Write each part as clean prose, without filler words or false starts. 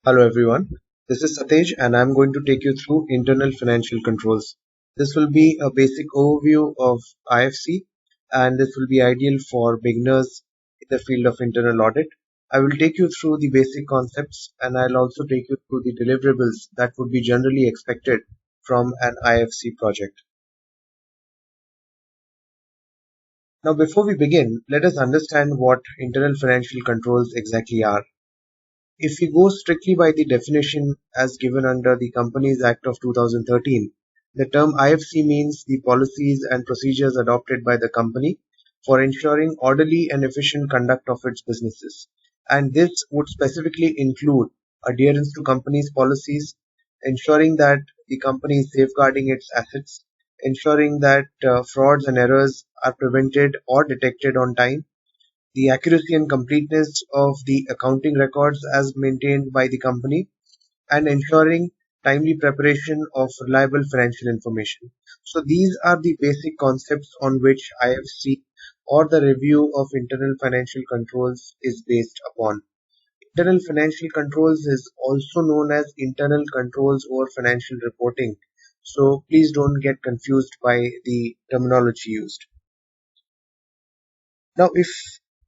Hello everyone, this is Satej and I'm going to take you through internal financial controls. This will be a basic overview of IFC and this will be ideal for beginners in the field of internal audit. I will take you through the basic concepts and I'll also take you through the deliverables that would be generally expected from an IFC project. Now before we begin, let us understand what internal financial controls exactly are. If we go strictly by the definition as given under the Companies Act of 2013, the term IFC means the policies and procedures adopted by the company for ensuring orderly and efficient conduct of its businesses. And this would specifically include adherence to company's policies, ensuring that the company is safeguarding its assets, ensuring that frauds and errors are prevented or detected on time, the accuracy and completeness of the accounting records as maintained by the company, and ensuring timely preparation of reliable financial information. So these are the basic concepts on which IFC or the review of internal financial controls is based upon. Internal financial controls is also known as internal controls over financial reporting. So please don't get confused by the terminology used. Now, if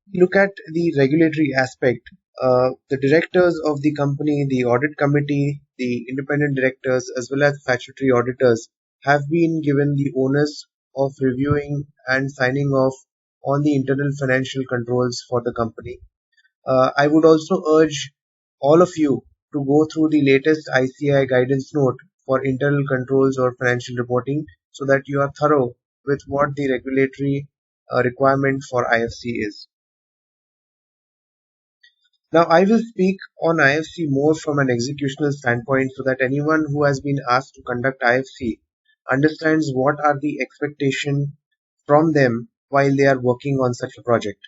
you look at the regulatory aspect, the directors of the company, the audit committee, the independent directors, as well as statutory auditors have been given the onus of reviewing and signing off on the internal financial controls for the company. I would also urge all of you to go through the latest ICI guidance note for internal controls or financial reporting so that you are thorough with what the regulatory requirement for IFC is. Now, I will speak on IFC more from an executional standpoint so that anyone who has been asked to conduct IFC understands what are the expectations from them while they are working on such a project.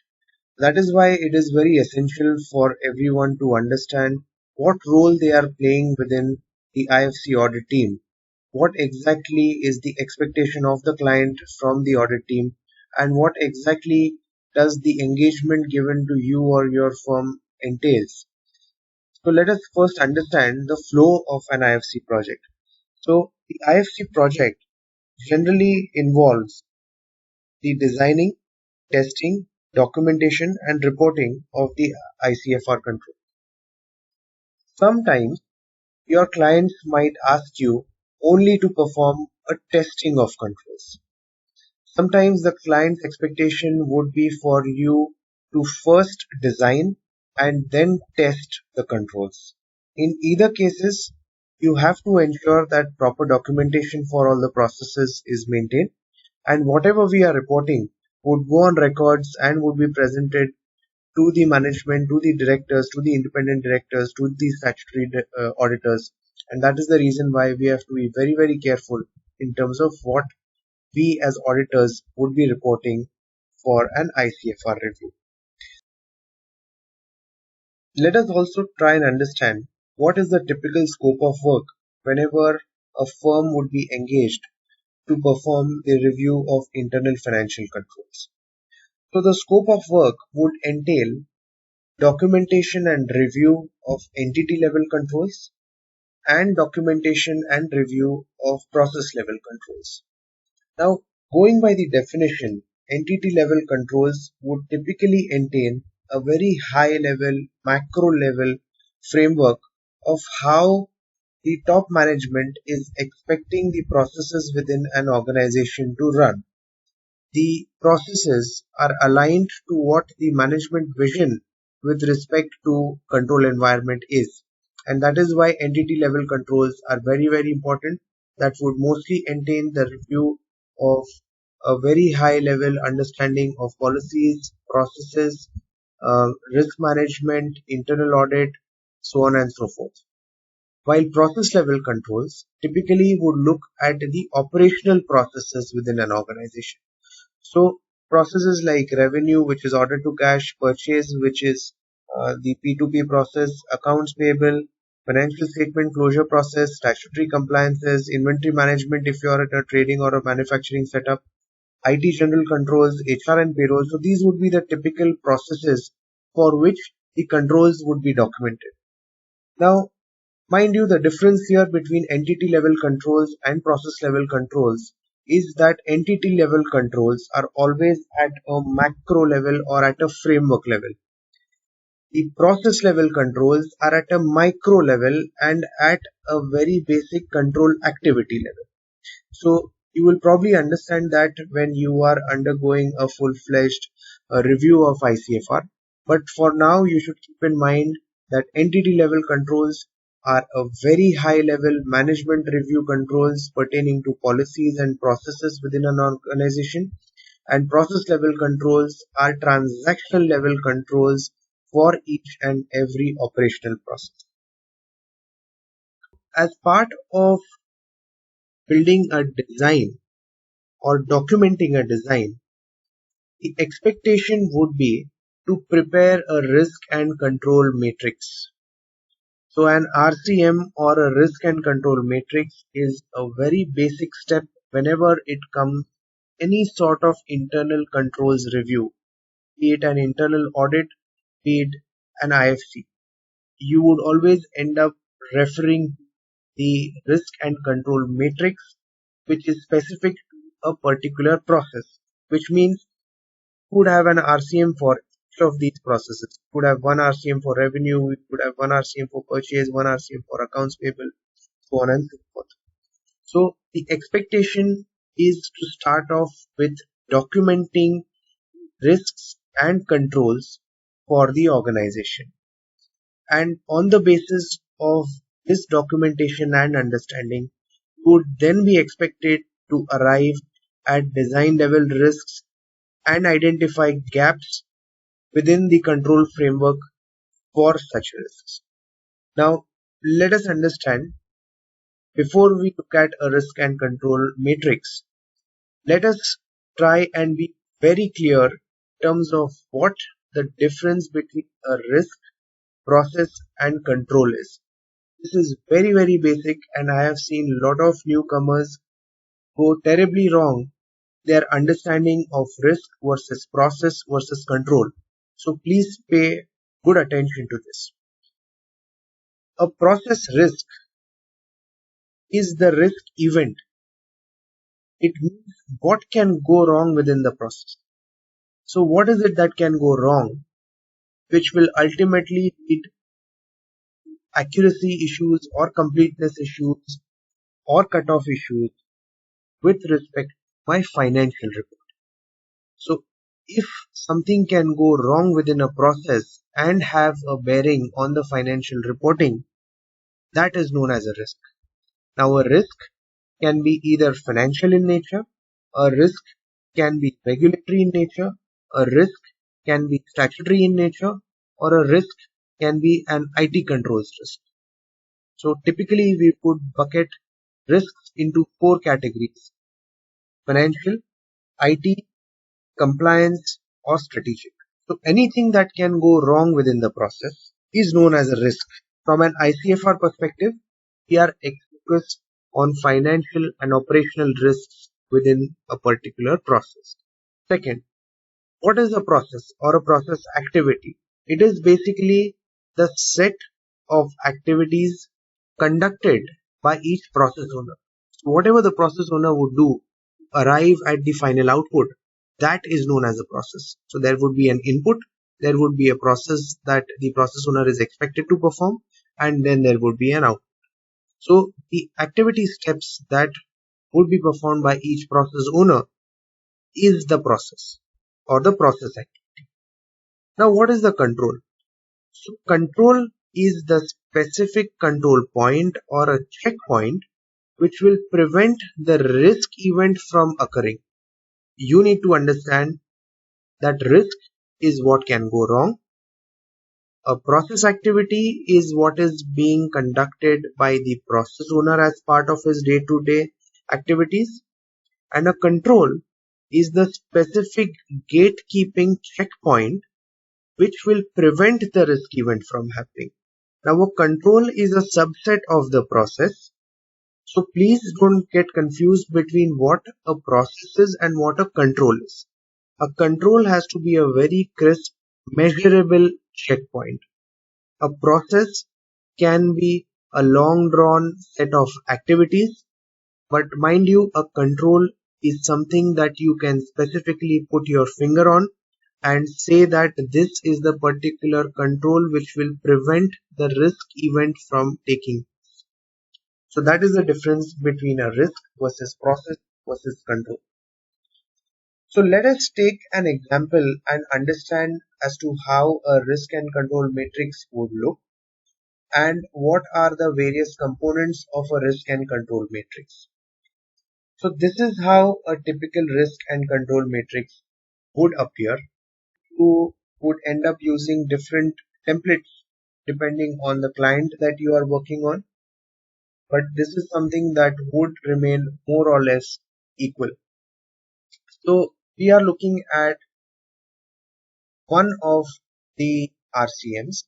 That is why it is very essential for everyone to understand what role they are playing within the IFC audit team. What exactly is the expectation of the client from the audit team, and what exactly does the engagement given to you or your firm entails. So let us first understand the flow of an IFC project. So the IFC project generally involves the designing, testing, documentation and reporting of the ICFR control. Sometimes your clients might ask you only to perform a testing of controls. Sometimes the client's expectation would be for you to first design and then test the controls. In either cases, you have to ensure that proper documentation for all the processes is maintained, and whatever we are reporting would go on records and would be presented to the management, to the directors, to the independent directors, to the statutory auditors. And that is the reason why we have to be very, very careful in terms of what we as auditors would be reporting for an ICFR review. Let us also try and understand what is the typical scope of work whenever a firm would be engaged to perform the review of internal financial controls. So the scope of work would entail documentation and review of entity level controls and documentation and review of process level controls. Now, going by the definition, entity level controls would typically entail a very high level, macro level framework of how the top management is expecting the processes within an organization to run. The processes are aligned to what the management vision with respect to control environment is. And that is why entity level controls are very, very important. That would mostly entail the review of a very high level understanding of policies, processes, risk management, internal audit, so on and so forth. While process level controls typically would look at the operational processes within an organization. So processes like revenue, which is order to cash, purchase, which is the P2P process, accounts payable, financial statement closure process, statutory compliances, inventory management if you are at a trading or a manufacturing setup, IT general controls, HR and payroll. So these would be the typical processes for which the controls would be documented. Now, Mind you, the difference here between entity level controls and process level controls is that entity level controls are always at a macro level or at a framework level. The process level controls are at a micro level and at a very basic control activity level. So you will probably understand that when you are undergoing a full-fledged review of ICFR. But for now, you should keep in mind that entity level controls are a very high level management review controls pertaining to policies and processes within an organization, and process level controls are transactional level controls for each and every operational process. As part of building a design or documenting a design, the expectation would be to prepare a risk and control matrix. So an RCM or a risk and control matrix is a very basic step whenever it comes any sort of internal controls review, be it an internal audit, be it an IFC. You would always end up referring the risk and control matrix, which is specific to a particular process, which means you could have an RCM for each of these processes. You could have one RCM for revenue, you could have one RCM for purchase, one RCM for accounts payable, so on and so forth. So the expectation is to start off with documenting risks and controls for the organization. And on the basis of this documentation and understanding, would then be expected to arrive at design level risks and identify gaps within the control framework for such risks. Now, let us understand, before we look at a risk and control matrix, let us try and be very clear in terms of what the difference between a risk, process and control is. This is very, very basic, and I have seen a lot of newcomers go terribly wrong their understanding of risk versus process versus control. So please pay good attention to this. A process risk is the risk event. It means what can go wrong within the process. So what is it that can go wrong, which will ultimately lead accuracy issues or completeness issues or cutoff issues with respect to my financial report. So if something can go wrong within a process and have a bearing on the financial reporting, that is known as a risk. Now a risk can be either financial in nature, a risk can be regulatory in nature, a risk can be statutory in nature, or a risk can be an IT controls risk. So typically we would bucket risks into 4 categories: financial, IT, compliance, or strategic. So anything that can go wrong within the process is known as a risk. From an ICFR perspective, we are focused on financial and operational risks within a particular process. Second, what is a process or a process activity? It is basically the set of activities conducted by each process owner. So whatever the process owner would do to arrive at the final output, that is known as a process. So there would be an input, there would be a process that the process owner is expected to perform, and then there would be an output. So the activity steps that would be performed by each process owner is the process or the process activity. Now what is the control? So control is the specific control point or a checkpoint which will prevent the risk event from occurring. You need to understand that risk is what can go wrong. A process activity is what is being conducted by the process owner as part of his day-to-day activities, and a control is the specific gatekeeping checkpoint which will prevent the risk event from happening. Now a control is a subset of the process, so please don't get confused between what a process is and what a control is. A control has to be a very crisp, measurable checkpoint. A process can be a long drawn set of activities. But mind you, a control is something that you can specifically put your finger on and say that this is the particular control which will prevent the risk event from taking. So that is the difference between a risk versus process versus control. So let us take an example and understand as to how a risk and control matrix would look and what are the various components of a risk and control matrix. So this is how a typical risk and control matrix would appear. You would end up using different templates depending on the client that you are working on, but this is something that would remain more or less equal. So we are looking at one of the RCMs.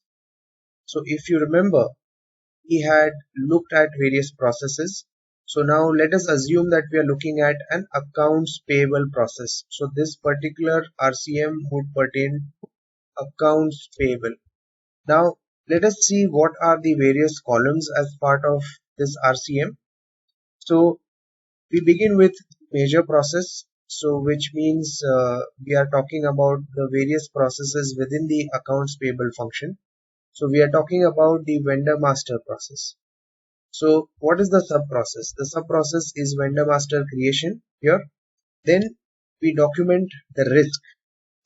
So if you remember, we had looked at various processes. So now let us assume that we are looking at an accounts payable process. So this particular RCM would pertain to accounts payable. Now let us see what are the various columns as part of this RCM. So we begin with major process. So which means we are talking about the various processes within the accounts payable function. So we are talking about the vendor master process. So what is the sub process? The sub process is vendor master creation here. Then we document the risk.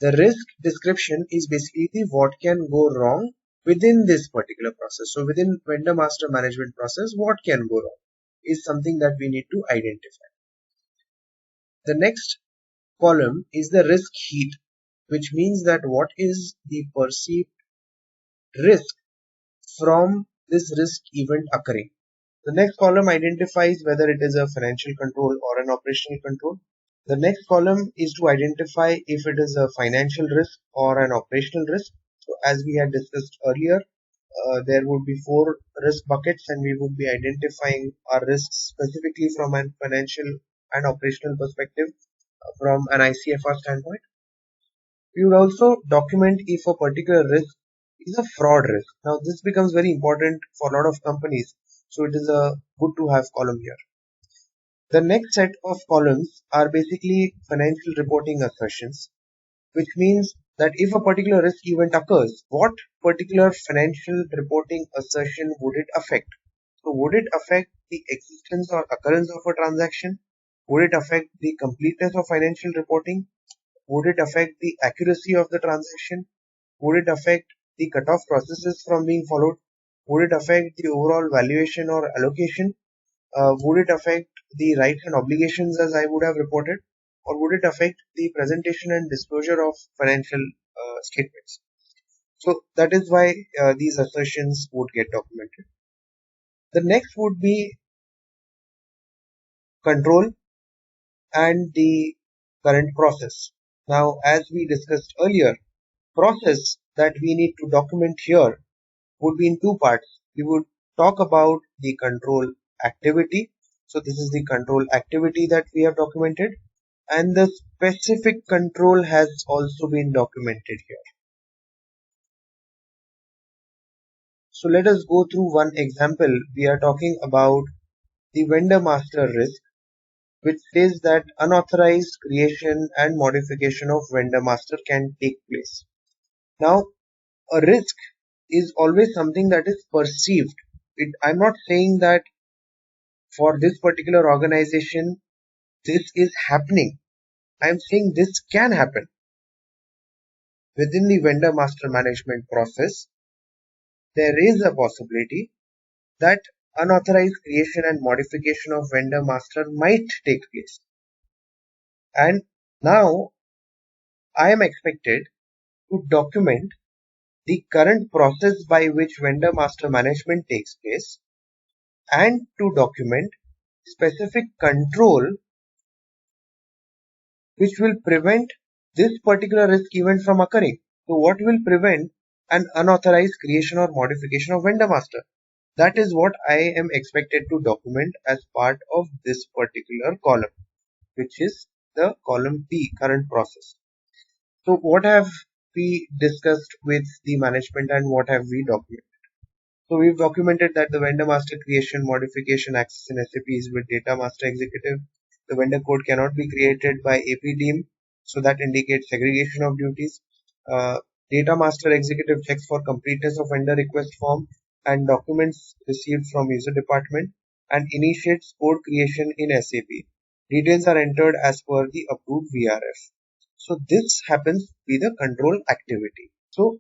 The risk description is basically what can go wrong within this particular process. So within vendor master management process, what can go wrong is something that we need to identify. The next column is the risk heat, which means that what is the perceived risk from this risk event occurring. The next column identifies whether it is a financial control or an operational control. The next column is to identify if it is a financial risk or an operational risk. So as we had discussed earlier, there would be 4 risk buckets and we would be identifying our risks specifically from a financial and operational perspective from an ICFR standpoint. We would also document if a particular risk is a fraud risk. Now this becomes very important for a lot of companies, so it is a good to have column here. The next set of columns are basically financial reporting assertions, which means that if a particular risk event occurs, what particular financial reporting assertion would it affect? So would it affect the existence or occurrence of a transaction? Would it affect the completeness of financial reporting? Would it affect the accuracy of the transaction? Would it affect the cutoff processes from being followed? Would it affect the overall valuation or allocation? Would it affect the rights and obligations as I would have reported? Or would it affect the presentation and disclosure of financial statements? So that is why these assertions would get documented. The next would be control and the current process. Now, as we discussed earlier, process that we need to document here would be in 2 parts. We would talk about the control activity. So this is the control activity that we have documented, and the specific control has also been documented here. So let us go through one example. We are talking about the vendor master risk, which says that unauthorized creation and modification of vendor master can take place. Now, a risk is always something that is perceived. I'm not saying that for this particular organization this is happening. I'm saying this can happen. Within the vendor master management process, there is a possibility that unauthorized creation and modification of vendor master might take place. And now I am expected to document the current process by which vendor master management takes place and to document specific control which will prevent this particular risk event from occurring. So what will prevent an unauthorized creation or modification of vendor master? That is what I am expected to document as part of this particular column, which is the column P, current process. So what have we discussed with the management and what have we documented? So we've documented that the vendor master creation, modification, access in SAP is with data master executive. The vendor code cannot be created by AP team, so that indicates segregation of duties. Data master executive checks for completeness of vendor request form and documents received from user department and initiates code creation in SAP. Details are entered as per the approved VRF. So this happens with the control activity. So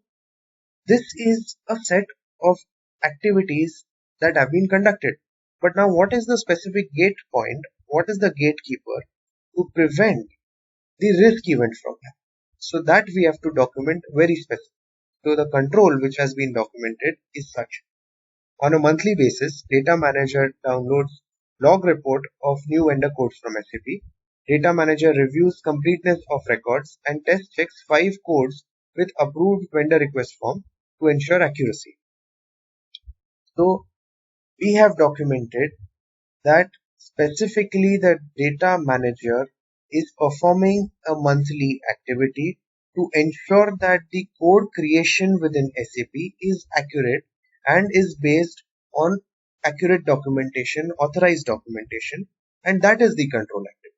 this is a set of activities that have been conducted. But now what is the specific gate point? What is the gatekeeper to prevent the risk event from happening? So that we have to document very specific. So the control which has been documented is such. On a monthly basis, data manager downloads log report of new vendor codes from SAP. Data manager reviews completeness of records and test checks 5 codes with approved vendor request form to ensure accuracy. So we have documented that specifically the data manager is performing a monthly activity to ensure that the code creation within SAP is accurate and is based on accurate documentation, authorized documentation, and that is the control activity.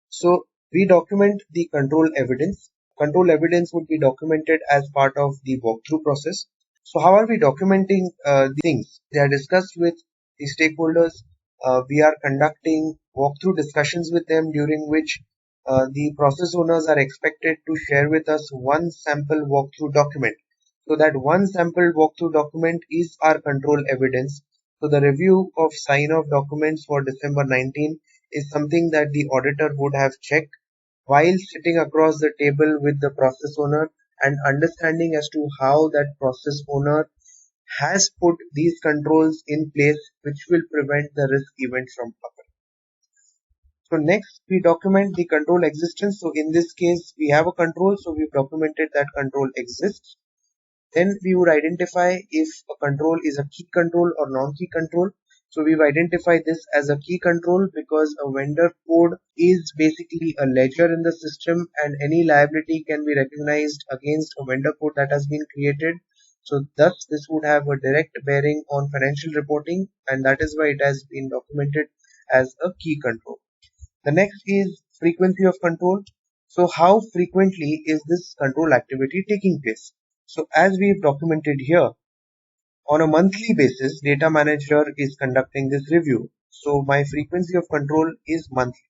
So we document the control evidence. Control evidence would be documented as part of the walkthrough process. So how are we documenting the things? They are discussed with the stakeholders. We are conducting walkthrough discussions with them during which the process owners are expected to share with us one sample walkthrough document. So that one sample walkthrough document is our control evidence. So the review of sign-off documents for December 19 is something that the auditor would have checked while sitting across the table with the process owner and understanding as to how that process owner has put these controls in place which will prevent the risk event from occurring. So next we document the control existence. So in this case we have a control, so we've documented that control exists. Then we would identify if a control is a key control or non-key control. So we've identified this as a key control because a vendor code is basically a ledger in the system and any liability can be recognized against a vendor code that has been created. So thus this would have a direct bearing on financial reporting and that is why it has been documented as a key control. The next is frequency of control. So how frequently is this control activity taking place? So as we've documented here, on a monthly basis, data manager is conducting this review. So my frequency of control is monthly.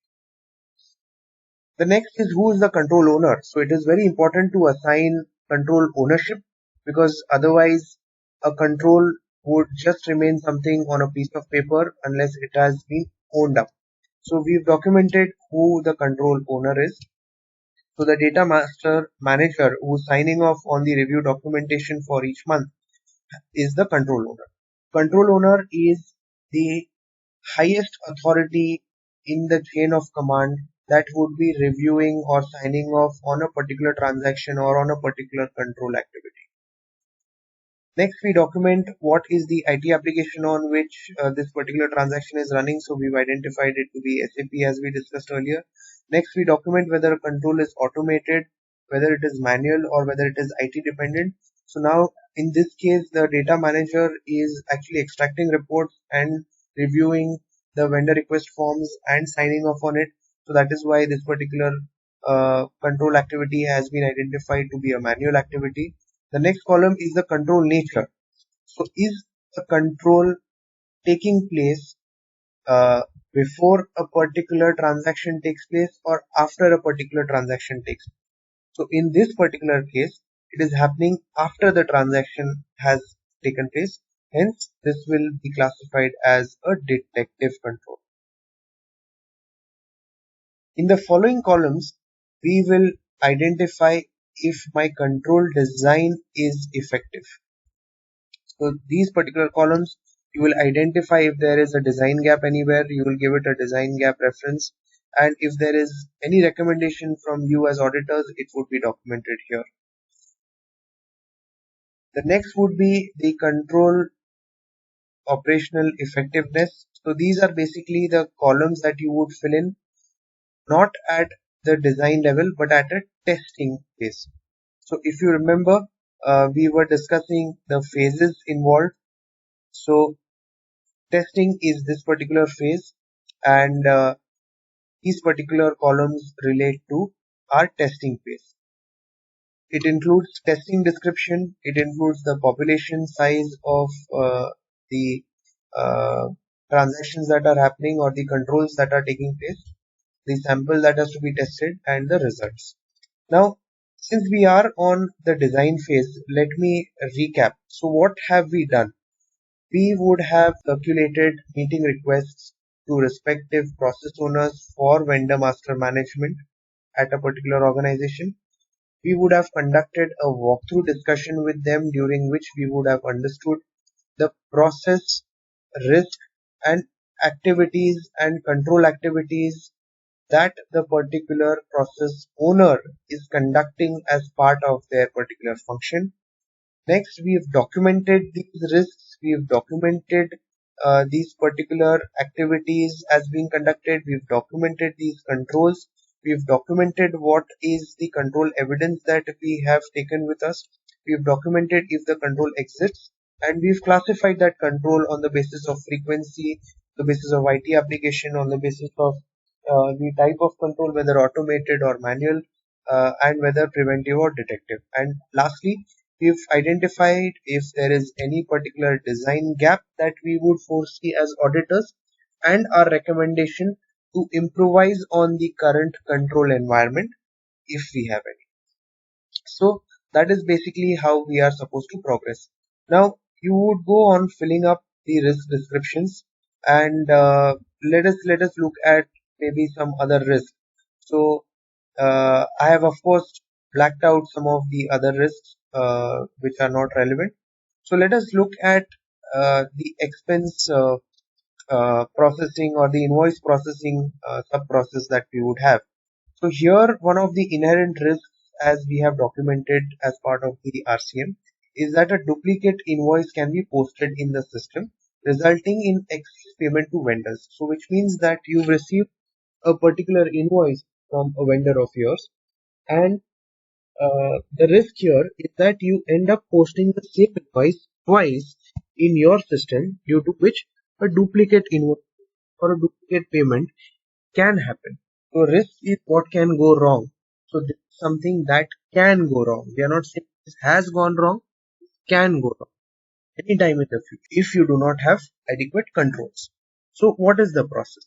The next is who is the control owner. So it is very important to assign control ownership because otherwise a control would just remain something on a piece of paper unless it has been owned up. So we've documented who the control owner is. So the data master manager who's signing off on the review documentation for each month is the control owner. Control owner is the highest authority in the chain of command that would be reviewing or signing off on a particular transaction or on a particular control activity. Next, we document what is the IT application on which this particular transaction is running. So we've identified it to be SAP as we discussed earlier. Next, we document whether a control is automated, whether it is manual or whether it is IT dependent. So now in this case, the data manager is actually extracting reports and reviewing the vendor request forms and signing off on it. So that is why this particular control activity has been identified to be a manual activity. The next column is the control nature. So is the control taking place before a particular transaction takes place or after a particular transaction takes place? So in this particular case, it is happening after the transaction has taken place. Hence, this will be classified as a detective control. In the following columns, we will identify if my control design is effective. So these particular columns, you will identify if there is a design gap anywhere, you will give it a design gap reference. And if there is any recommendation from you as auditors, it would be documented here. The next would be the control operational effectiveness. So these are basically the columns that you would fill in, not at the design level, but at a testing phase. So if you remember, we were discussing the phases involved. So testing is this particular phase, and these particular columns relate to our testing phase. It includes testing description, it includes the population size of the uh, transactions that are happening or the controls that are taking place, the sample that has to be tested, and the results. Now, since we are on the design phase, let me recap. So what have we done? We would have circulated meeting requests to respective process owners for vendor master management at a particular organization. We would have conducted a walkthrough discussion with them, during which we would have understood the process, risk, and activities and control activities that the particular process owner is conducting as part of their particular function. Next, we've documented these risks, we've documented these particular activities as being conducted, we've documented these controls, we've documented what is the control evidence that we have taken with us, we've documented if the control exists, and we've classified that control on the basis of frequency, the basis of IT application, on the basis of the type of control, whether automated or manual, and whether preventive or detective. And lastly, we've identified if there is any particular design gap that we would foresee as auditors, and our recommendation to improvise on the current control environment if we have any. So that is basically how we are supposed to progress. Now you would go on filling up the risk descriptions, and let us look at maybe some other risks. So I have of course blacked out some of the other risks which are not relevant. So let us look at the expense processing or the invoice processing sub process that we would have. So here one of the inherent risks, as we have documented as part of the RCM, is that a duplicate invoice can be posted in the system, resulting in excess payment to vendors. So which means that you've received a particular invoice from a vendor of yours, and the risk here is that you end up posting the same invoice twice in your system, due to which a duplicate invoice or a duplicate payment can happen. So risk is what can go wrong. So this is something that can go wrong. We are not saying this has gone wrong, can go wrong anytime in the future if you do not have adequate controls. So what is the process?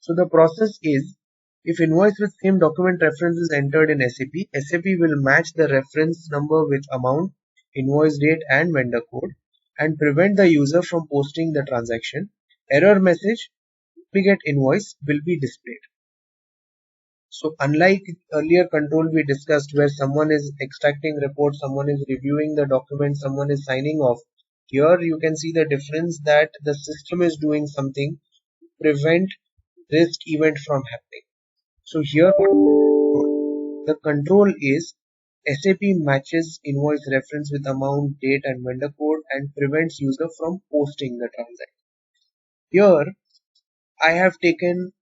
So the process is, if invoice with same document reference is entered in SAP, SAP will match the reference number with amount, invoice date and vendor code, and prevent the user from posting the transaction. Error message, duplicate invoice will be displayed. So unlike earlier control we discussed, where someone is extracting reports, someone is reviewing the document, someone is signing off, here you can see the difference that the system is doing something to prevent risk event from happening. So here the control is SAP matches invoice reference with amount, date and vendor code and prevents user from posting the transaction. Here I have taken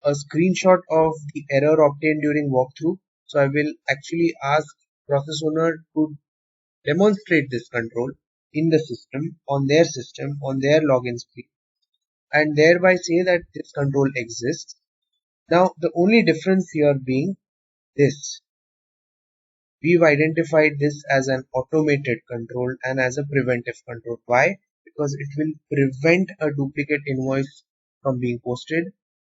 a screenshot of the error obtained during walkthrough. So I will actually ask process owner to demonstrate this control in the system, on their login screen, and thereby say that this control exists. Now the only difference here being this: we've identified this as an automated control and as a preventive control. Why? Because it will prevent a duplicate invoice from being posted,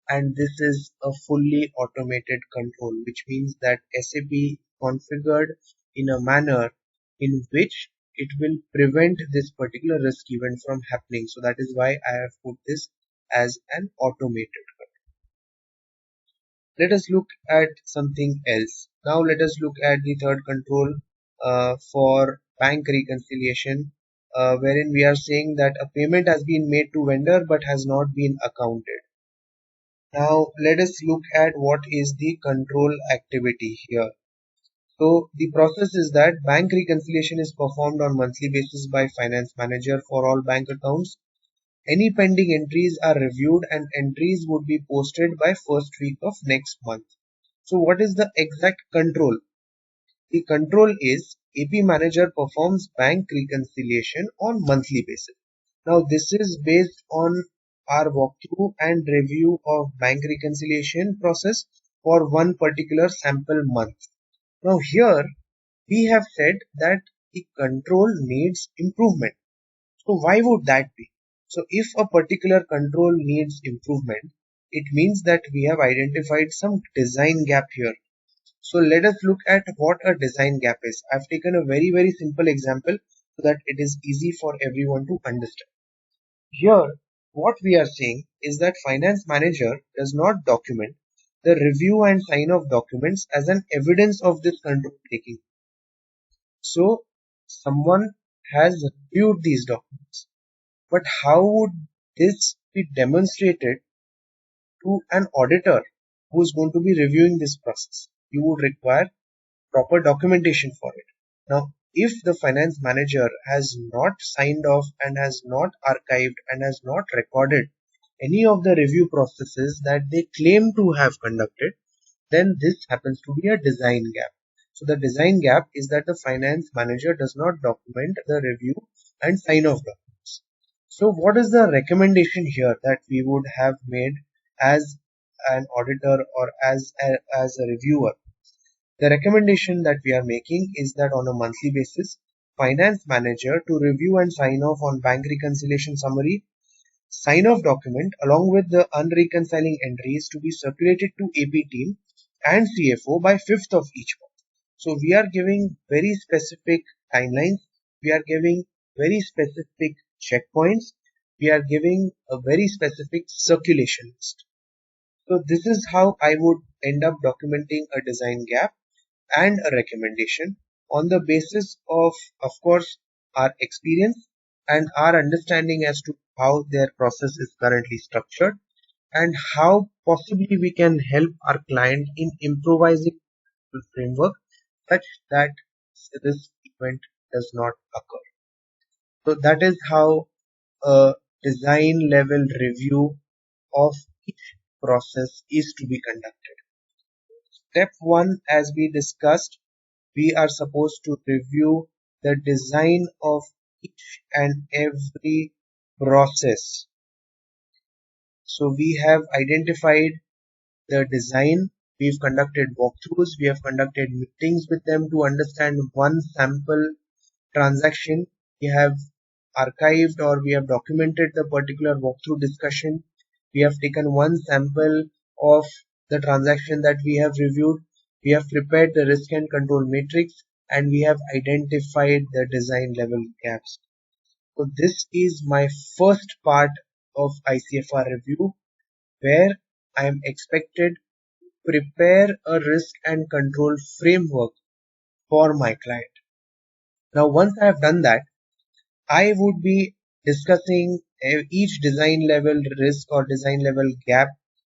and this is a fully automated control, which means that SAP configured in a manner in which it will prevent this particular risk event from happening. So that is why I have put this as an automated control. Let us look at something else. Now let us look at the third control for bank reconciliation, wherein we are saying that a payment has been made to vendor but has not been accounted. Now let us look at what is the control activity here. So the process is that bank reconciliation is performed on monthly basis by finance manager for all bank accounts. Any pending entries are reviewed and entries would be posted by first week of next month. So what is the exact control? The control is AP manager performs bank reconciliation on monthly basis. Now this is based on our walkthrough and review of bank reconciliation process for one particular sample month. Now here we have said that the control needs improvement. So why would that be? So if a particular control needs improvement, it means that we have identified some design gap here. So let us look at what a design gap is. I've taken a very simple example so that it is easy for everyone to understand. Here, what we are saying is that finance manager does not document the review and sign off documents as an evidence of this control taking. So someone has reviewed these documents, but how would this be demonstrated to an auditor who is going to be reviewing this process? You would require proper documentation for it. Now, if the finance manager has not signed off and has not archived and has not recorded any of the review processes that they claim to have conducted, then this happens to be a design gap. So the design gap is that the finance manager does not document the review and sign off documents. So what is the recommendation here that we would have made as an auditor or as a reviewer? The recommendation that we are making is that on a monthly basis, finance manager to review and sign off on bank reconciliation summary, sign off document along with the unreconciling entries to be circulated to AP team and CFO by 5th of each month. So we are giving very specific timelines. We are giving very specific checkpoints. We are giving a very specific circulation list. So this is how I would end up documenting a design gap and a recommendation on the basis of course, our experience and our understanding as to how their process is currently structured and how possibly we can help our client in improvising the framework such that this event does not occur. So that is how a design level review of each process is to be conducted. Step 1, as we discussed, we are supposed to review the design of each and every process. So we have identified the design, we've conducted walkthroughs, we have conducted meetings with them to understand one sample transaction. We have archived or we have documented the particular walkthrough discussion. We have taken one sample of the transaction that we have reviewed. We have prepared the risk and control matrix and we have identified the design level gaps. So this is my first part of ICFR review where I am expected to prepare a risk and control framework for my client. Now once I have done that, I would be discussing each design level risk or design level gap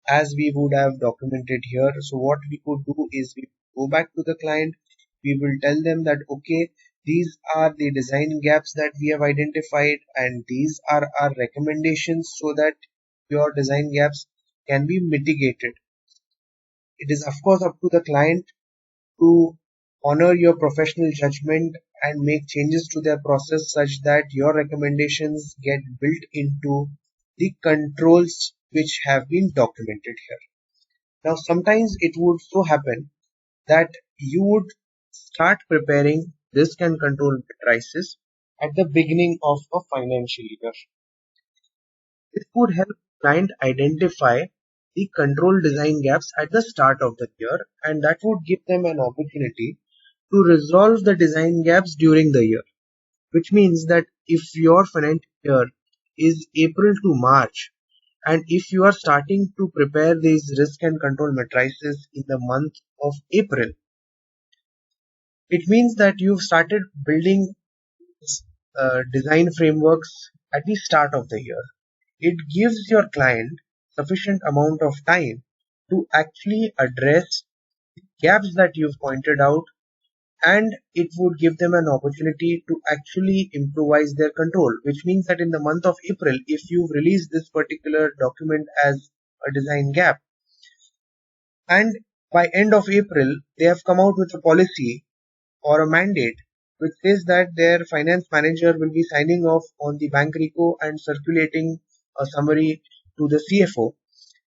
as we would have documented here. So what we could do is we go back to the client, we will tell them that okay, these are the design gaps that we have identified and these are our recommendations so that your design gaps can be mitigated. It is of course up to the client to honor your professional judgment and make changes to their process such that your recommendations get built into the controls which have been documented here. Now, sometimes it would so happen that you would start preparing risk and control matrices at the beginning of a financial year. This would help client identify the control design gaps at the start of the year, and that would give them an opportunity to resolve the design gaps during the year. Which means that if your financial year is April to March, and if you are starting to prepare these risk and control matrices in the month of April, it means that you've started building design frameworks at the start of the year. It gives your client sufficient amount of time to actually address gaps that you've pointed out, and it would give them an opportunity to actually improvise their control, which means that in the month of April, if you've released this particular document as a design gap, and by end of April, they have come out with a policy or a mandate which says that their finance manager will be signing off on the bank repo and circulating a summary to the CFO,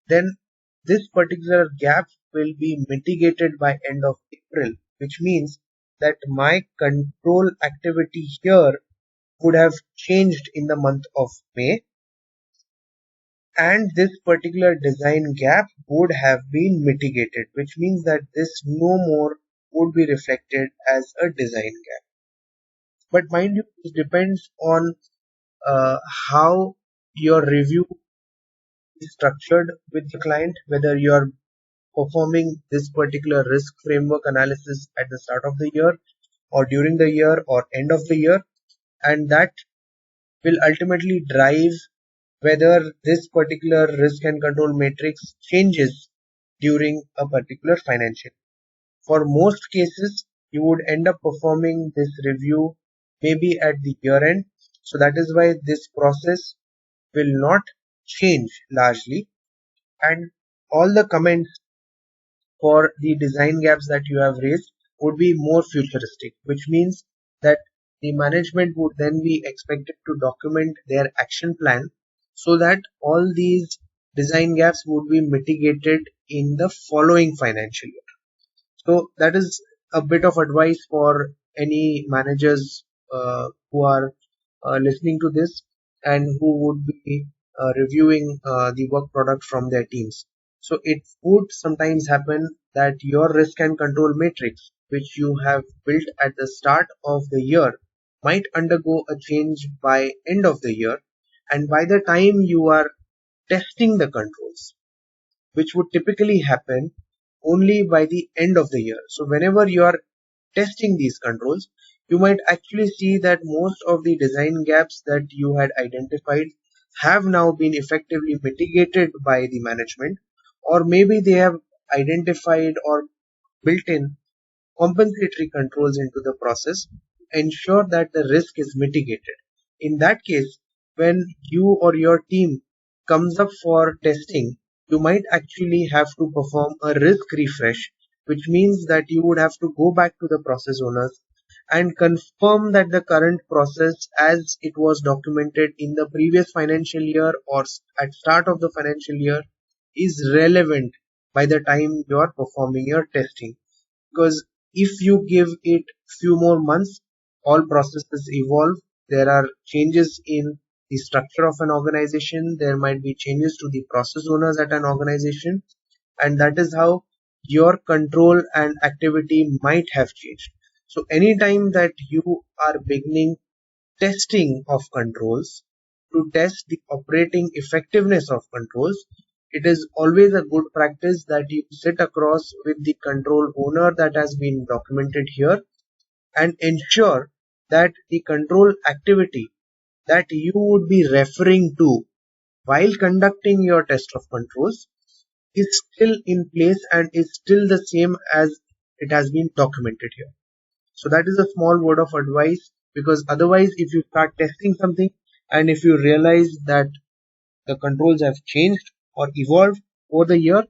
then this particular gap will be mitigated by end of April, which means that my control activity here would have changed in the month of May, and this particular design gap would have been mitigated, which means that this no more would be reflected as a design gap. But mind you, it depends on uh, how your review is structured with the client, whether you are performing this particular risk framework analysis at the start of the year or during the year or end of the year, and that will ultimately drive whether this particular risk and control matrix changes during a particular financial. For most cases, you would end up performing this review maybe at the year end. So that is why this process will not change largely, and all the comments for the design gaps that you have raised would be more futuristic, which means that the management would then be expected to document their action plan so that all these design gaps would be mitigated in the following financial year. So that is a bit of advice for any managers who are listening to this and who would be reviewing the work product from their teams. So it would sometimes happen that your risk and control matrix, which you have built at the start of the year, might undergo a change by end of the year, and by the time you are testing the controls, which would typically happen only by the end of the year. So whenever you are testing these controls, you might actually see that most of the design gaps that you had identified have now been effectively mitigated by the management, or maybe they have identified or built in compensatory controls into the process to ensure that the risk is mitigated. In that case, when you or your team comes up for testing, you might actually have to perform a risk refresh, which means that you would have to go back to the process owners and confirm that the current process as it was documented in the previous financial year or at start of the financial year is relevant by the time you are performing your testing. Because if you give it few more months, all processes evolve. There are changes in the structure of an organization. There might be changes to the process owners at an organization, and that is how your control and activity might have changed. So anytime that you are beginning testing of controls to test the operating effectiveness of controls, it is always a good practice that you sit across with the control owner that has been documented here and ensure that the control activity that you would be referring to while conducting your test of controls is still in place and is still the same as it has been documented here. So that is a small word of advice, because otherwise if you start testing something and if you realize that the controls have changed or evolved over the year,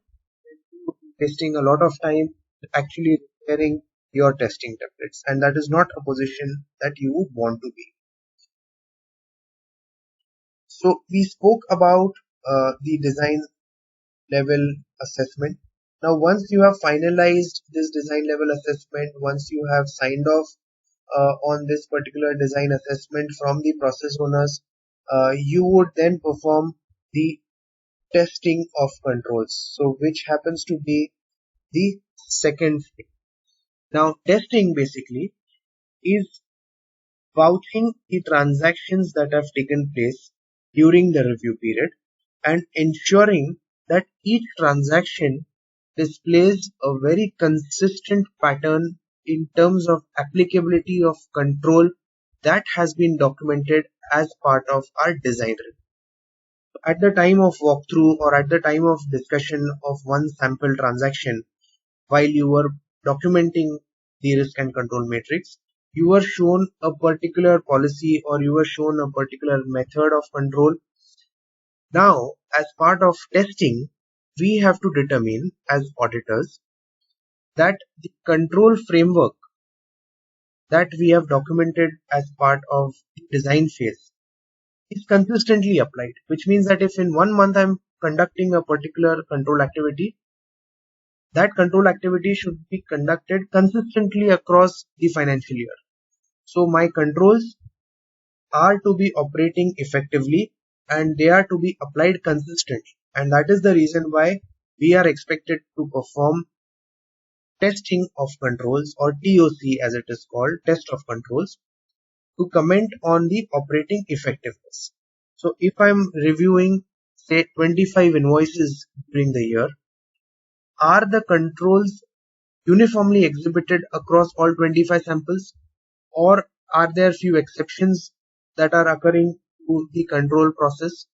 you would be wasting a lot of time actually repairing your testing templates, and that is not a position that you would want to be. So we spoke about the design level assessment. Now once you have finalized this design level assessment, once you have signed off on this particular design assessment from the process owners, you would then perform the testing of controls, so which happens to be the second thing. Now testing basically is vouching the transactions that have taken place during the review period and ensuring that each transaction displays a very consistent pattern in terms of applicability of control that has been documented as part of our design review. At the time of walkthrough or at the time of discussion of one sample transaction, while you were documenting the risk and control matrix, you were shown a particular policy or you were shown a particular method of control. Now, as part of testing, we have to determine as auditors that the control framework that we have documented as part of the design phase is consistently applied, which means that if in 1 month I'm conducting a particular control activity, that control activity should be conducted consistently across the financial year. So my controls are to be operating effectively and they are to be applied consistently. And that is the reason why we are expected to perform testing of controls, or TOC as it is called, test of controls, to comment on the operating effectiveness. So if I'm reviewing say 25 invoices during the year, are the controls uniformly exhibited across all 25 samples, or are there few exceptions that are occurring to the control process?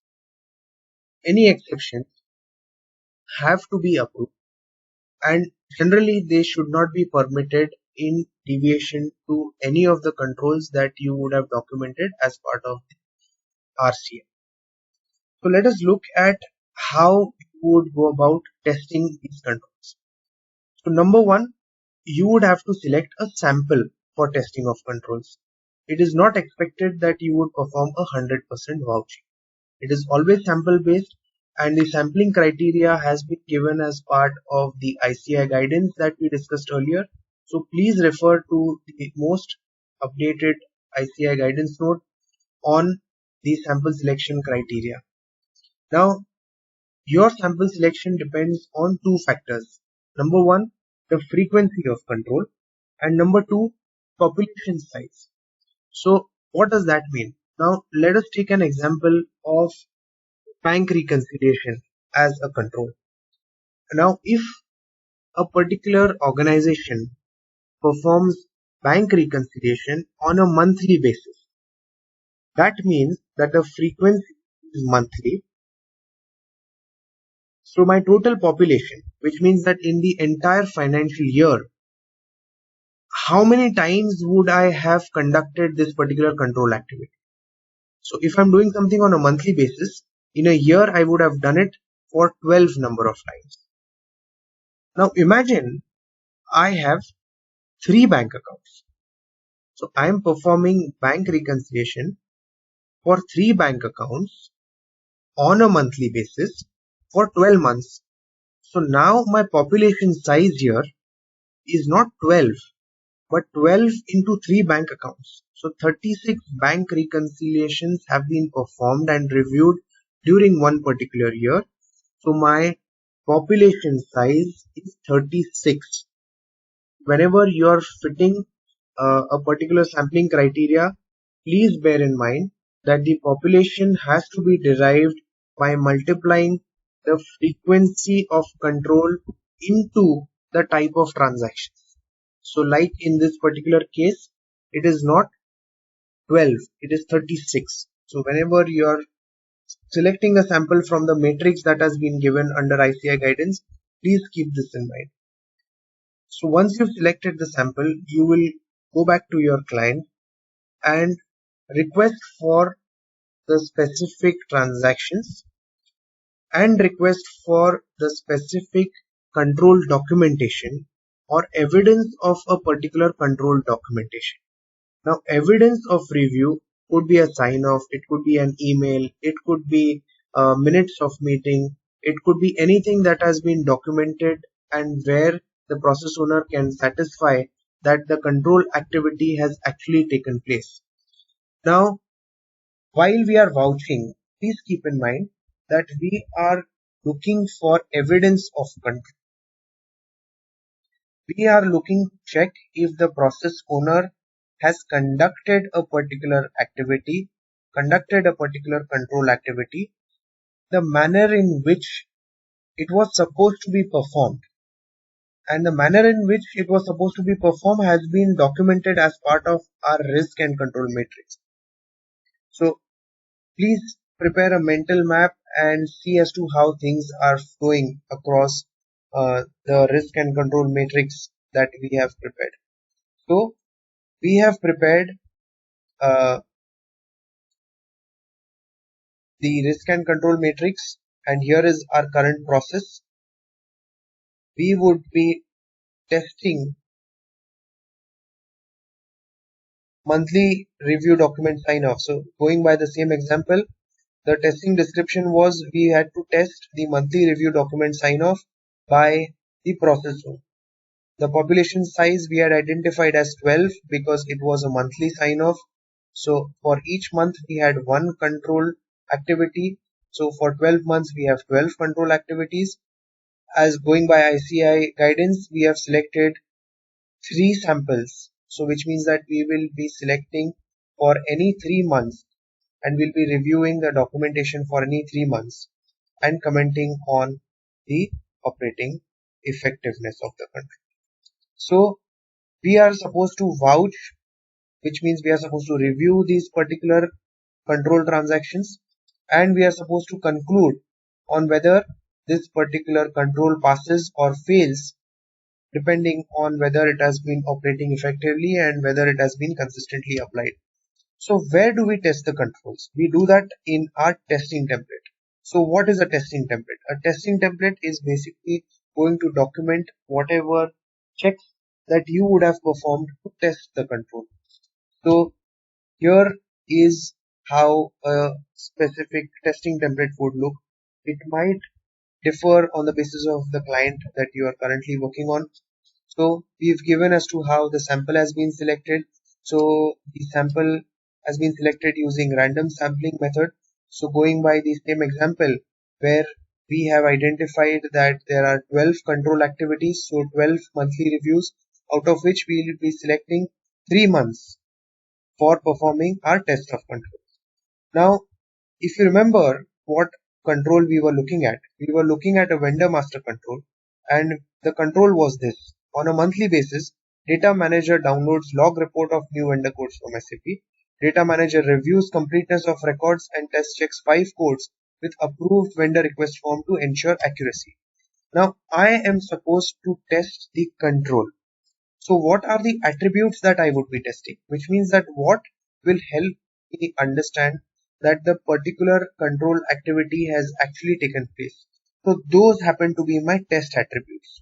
Any exceptions have to be approved, and generally they should not be permitted in deviation to any of the controls that you would have documented as part of the RCA. So let us look at how you would go about testing these controls. So number one, you would have to select a sample for testing of controls. It is not expected that you would perform 100% vouching. It is always sample based, and the sampling criteria has been given as part of the ICI guidance that we discussed earlier. So please refer to the most updated ICI guidance note on the sample selection criteria. Now, your sample selection depends on two factors. Number one, the frequency of control, and number two, population size. So what does that mean? Now let us take an example of bank reconciliation as a control. Now if a particular organization performs bank reconciliation on a monthly basis, that means that the frequency is monthly. So my total population, which means that in the entire financial year, how many times would I have conducted this particular control activity? So if I'm doing something on a monthly basis, in a year I would have done it for 12 number of times. Now imagine I have 3 bank accounts. So I am performing bank reconciliation for 3 bank accounts on a monthly basis for 12 months. So now my population size here is not 12, but 12 into 3 bank accounts. So 36 bank reconciliations have been performed and reviewed during one particular year. So my population size is 36. Whenever you are fitting a particular sampling criteria, please bear in mind that the population has to be derived by multiplying the frequency of control into the type of transactions. So like in this particular case, it is not 12, it is 36. So whenever you are selecting a sample from the matrix that has been given under ICI guidance, please keep this in mind. So once you've selected the sample, you will go back to your client and request for the specific transactions and request for the specific control documentation or evidence of a particular control documentation. Now, evidence of review could be a sign off, it could be an email, it could be minutes of meeting, it could be anything that has been documented and where the process owner can satisfy that the control activity has actually taken place. Now, while we are vouching, please keep in mind that we are looking for evidence of control. We are looking to check if the process owner has conducted a particular activity, conducted a particular control activity, the manner in which it was supposed to be performed. And the manner in which it was supposed to be performed has been documented as part of our risk and control matrix. So please prepare a mental map and see as to how things are flowing across the risk and control matrix that we have prepared. So we have prepared the risk and control matrix, and here is our current process. We would be testing monthly review document sign off. So going by the same example, the testing description was we had to test the monthly review document sign off by the process owner. The population size we had identified as 12 because it was a monthly sign off. So for each month we had one control activity. So for 12 months we have 12 control activities. As going by ICI guidance, we have selected 3 samples. So which means that we will be selecting for any 3 months and we'll be reviewing the documentation for any 3 months and commenting on the operating effectiveness of the control. So we are supposed to vouch, which means we are supposed to review these particular control transactions and we are supposed to conclude on whether this particular control passes or fails depending on whether it has been operating effectively and whether it has been consistently applied. So where do we test the controls? We do that in our testing template. So what is a testing template? A testing template is basically going to document whatever checks that you would have performed to test the control. So here is how a specific testing template would look. It might differ on the basis of the client that you are currently working on. So we've given as to how the sample has been selected. So the sample has been selected using random sampling method. So going by the same example where we have identified that there are 12 control activities, so 12 monthly reviews, out of which we will be selecting 3 months for performing our test of control. Now, if you remember what control we were looking at, we were looking at a vendor master control, and the control was this. On a monthly basis, data manager downloads log report of new vendor codes from SAP. Data manager reviews completeness of records and test checks 5 codes with approved vendor request form to ensure accuracy. Now, I am supposed to test the control. So what are the attributes that I would be testing? Which means that what will help me understand that the particular control activity has actually taken place. So those happen to be my test attributes.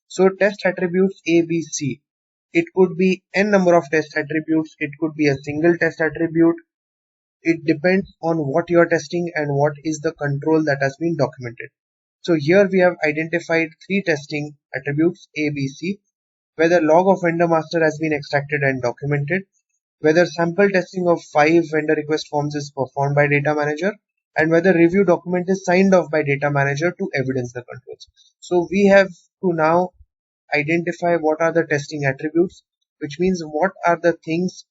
So test attributes A, B, C. It could be n number of test attributes. It could be a single test attribute. It depends on what you are testing and what is the control that has been documented. So here we have identified 3 testing attributes A, B, C, whether log of vendor master has been extracted and documented, whether sample testing of 5 vendor request forms is performed by data manager, and whether review document is signed off by data manager to evidence the controls. So we have to now identify what are the testing attributes, which means what are the things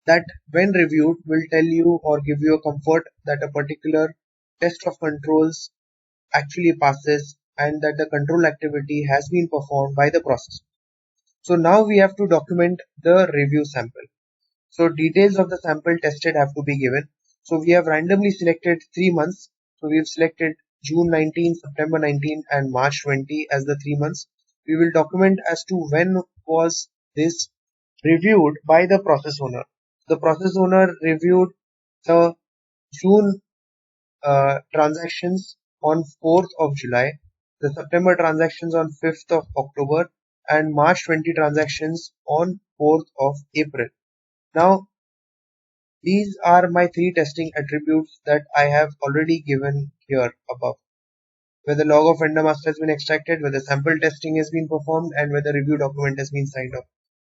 that when reviewed will tell you or give you a comfort that a particular test of controls actually passes and that the control activity has been performed by the process. So now we have to document the review sample. So details of the sample tested have to be given. So we have randomly selected 3 months. So we've selected June 19, September 19 and March 20 as the 3 months. We will document as to when was this reviewed by the process owner. The process owner reviewed the June transactions on 4th of July, the September transactions on 5th of October, and March 20 transactions on 4th of April. Now, these are my 3 testing attributes that I have already given here above. Whether log of vendor master has been extracted, whether sample testing has been performed, and whether review document has been signed off.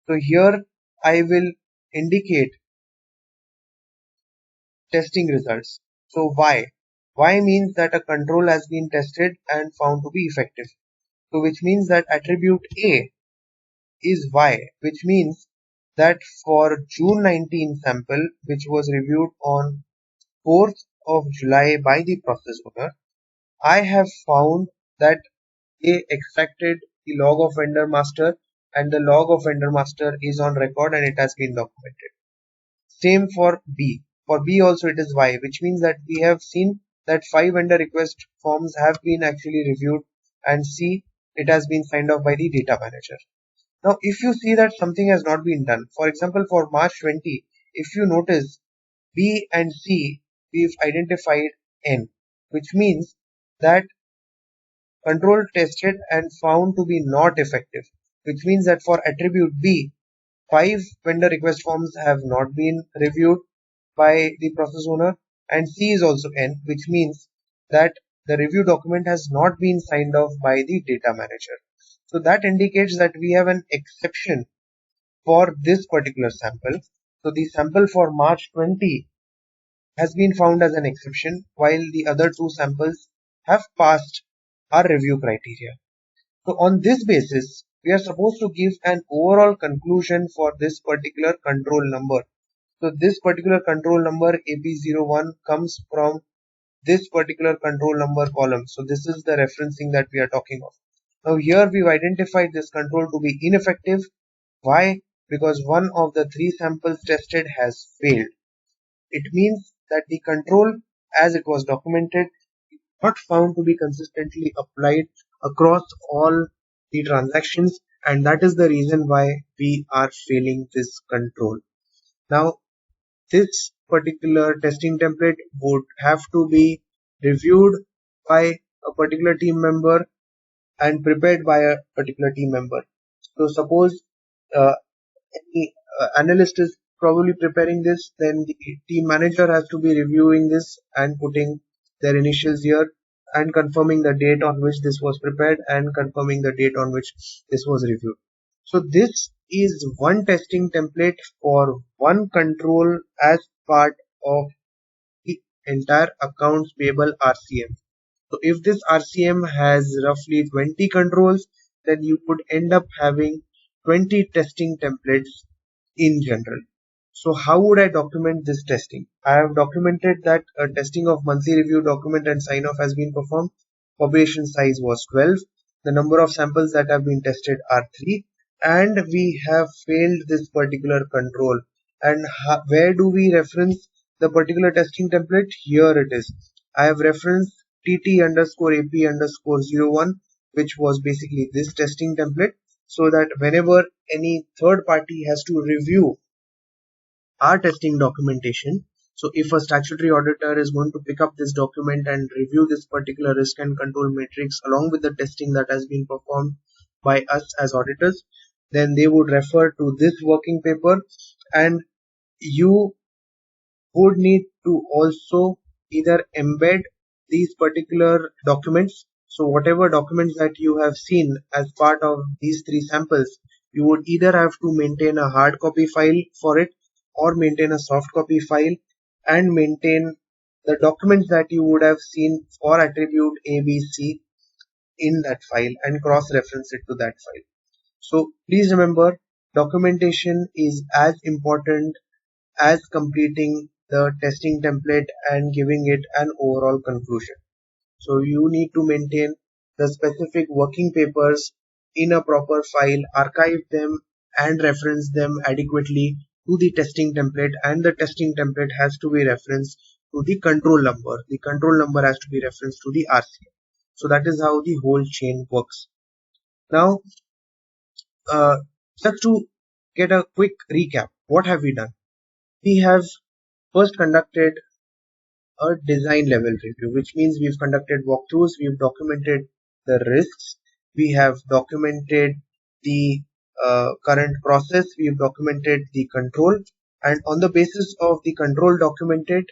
So here I will indicate testing results. So why? Why means that a control has been tested and found to be effective. So which means that attribute A is Y, which means that for June 19 sample, which was reviewed on 4th of July by the process owner, I have found that they extracted the log of vendor master and the log of vendor master is on record and it has been documented. Same for B. For B also it is Y, which means that we have seen that 5 vendor request forms have been actually reviewed, and C, it has been signed off by the data manager. Now, if you see that something has not been done, for example, for March 20, if you notice B and C, we've identified N, which means that control tested and found to be not effective, which means that for attribute B, 5 vendor request forms have not been reviewed by the process owner, and C is also N, which means that the review document has not been signed off by the data manager. So that indicates that we have an exception for this particular sample. So the sample for March 20 has been found as an exception, while the other two samples have passed our review criteria. So on this basis, we are supposed to give an overall conclusion for this particular control number. So this particular control number AP01 comes from this particular control number column. So this is the referencing that we are talking of. Now here we've identified this control to be ineffective. Why? Because one of the three samples tested has failed. It means that the control as it was documented is not found to be consistently applied across all the transactions, and that is the reason why we are failing this control. Now this particular testing template would have to be reviewed by a particular team member and prepared by a particular team member. So suppose uh, any analyst is probably preparing this, then the team manager has to be reviewing this and putting their initials here and confirming the date on which this was prepared and confirming the date on which this was reviewed. So this is one testing template for one control as part of the entire accounts payable RCM. So if this RCM has roughly 20 controls, then you could end up having 20 testing templates in general. So how would I document this testing? I have documented that a testing of monthly review document and sign off has been performed. Population size was 12. The number of samples that have been tested are 3. And we have failed this particular control. And where do we reference the particular testing template? Here it is. I have referenced TT underscore AP underscore 01, which was basically this testing template, so that whenever any third party has to review our testing documentation, so if a statutory auditor is going to pick up this document and review this particular risk and control matrix along with the testing that has been performed by us as auditors, then they would refer to this working paper, and you would need to also either embed these particular documents. So whatever documents that you have seen as part of these three samples, you would either have to maintain a hard copy file for it or maintain a soft copy file and maintain the documents that you would have seen for attribute ABC in that file and cross-reference it to that file. So please remember, documentation is as important as completing the testing template and giving it an overall conclusion. So you need to maintain the specific working papers in a proper file, archive them and reference them adequately to the testing template, and the testing template has to be referenced to the control number. The control number has to be referenced to the RCM. So that is how the whole chain works. Now, just to get a quick recap, what have we done? We have first conducted a design level review, which means we've conducted walkthroughs, we've documented the risks, we have documented the current process, we've documented the control, and on the basis of the control documented,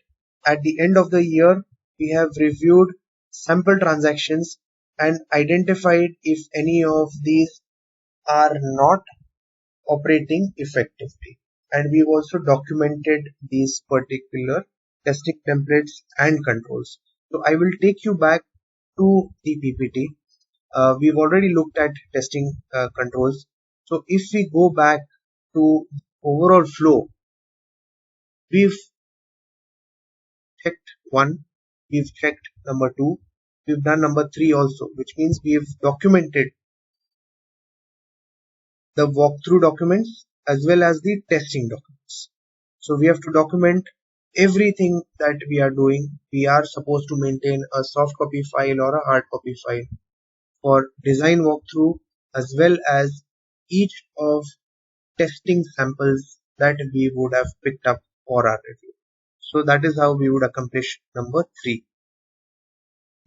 at the end of the year, we have reviewed sample transactions and identified if any of these are not operating effectively. And we've also documented these particular testing templates and controls. So I will take you back to the PPT. We've already looked at testing controls. So if we go back to overall flow, we've checked one, we've checked number two, we've done number three also, which means we've documented the walkthrough documents as well as the testing documents. So we have to document everything that we are doing. We are supposed to maintain a soft copy file or a hard copy file for design walkthrough as well as each of testing samples that we would have picked up for our review. So that is how we would accomplish number 3.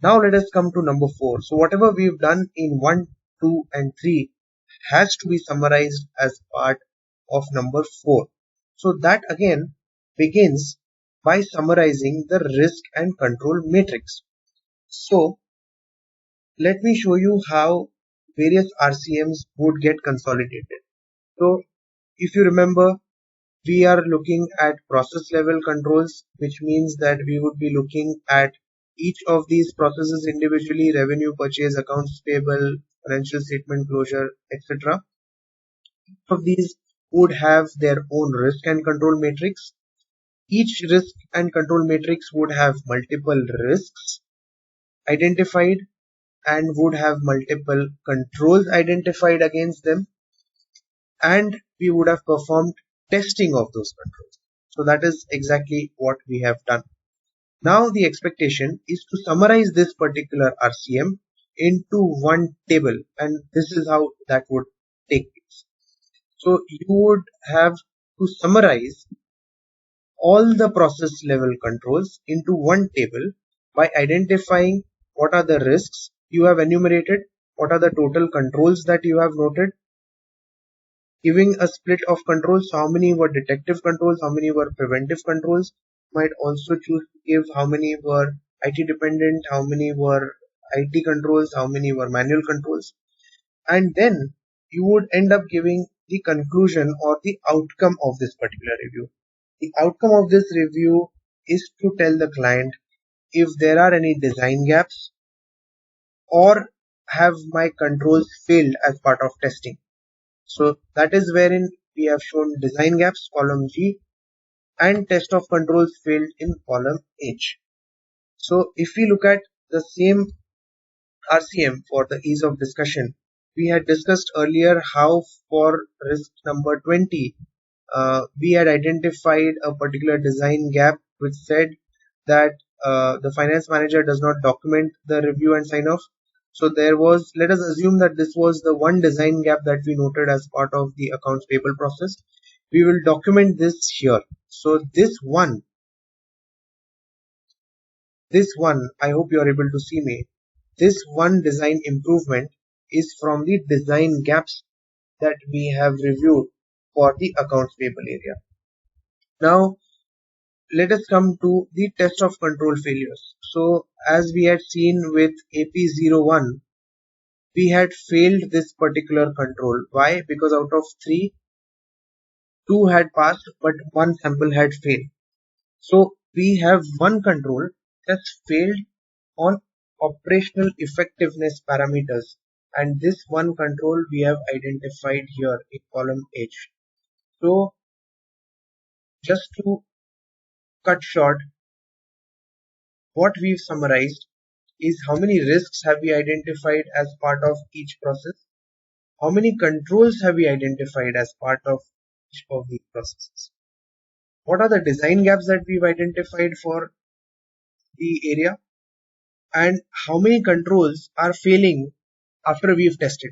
Now let us come to number 4. So whatever we've done in 1, 2 and 3 has to be summarized as part of number 4. So that again begins by summarizing the risk and control matrix. So let me show you how various RCMs would get consolidated. So if you remember, we are looking at process level controls, which means that we would be looking at each of these processes individually: revenue, purchase, accounts payable, financial statement closure, etc. Each of these would have their own risk and control matrix. Each risk and control matrix would have multiple risks identified and would have multiple controls identified against them, and we would have performed testing of those controls. So that is exactly what we have done. Now the expectation is to summarize this particular RCM into one table, and this is how that would take place. So you would have to summarize all the process level controls into one table by identifying what are the risks you have enumerated, what are the total controls that you have noted, giving a split of controls, how many were detective controls, how many were preventive controls. Might also choose to give how many were IT dependent, how many were IT controls, how many were manual controls, and then you would end up giving the conclusion or the outcome of this particular review. The outcome of this review is to tell the client if there are any design gaps or have my controls failed as part of testing. So that is wherein we have shown design gaps, column G, and test of controls failed in column H. So if we look at the same RCM for the ease of discussion, we had discussed earlier how for risk number 20, we had identified a particular design gap which said that the finance manager does not document the review and sign off. So there was, let us assume that this was the one design gap that we noted as part of the accounts payable process. We will document this here. So this one, I hope you are able to see me. This one design improvement is from the design gaps that we have reviewed for the accounts payable area. Now, let us come to the test of control failures. So, as we had seen with AP01, we had failed this particular control. Why? Because out of 3, 2 had passed, but 1 sample had failed. So, we have one control that's failed on operational effectiveness parameters, and this one control we have identified here in column H. So just to cut short, what we've summarized is how many risks have we identified as part of each process, how many controls have we identified as part of each of these processes, what are the design gaps that we've identified for the area, and how many controls are failing after we've tested.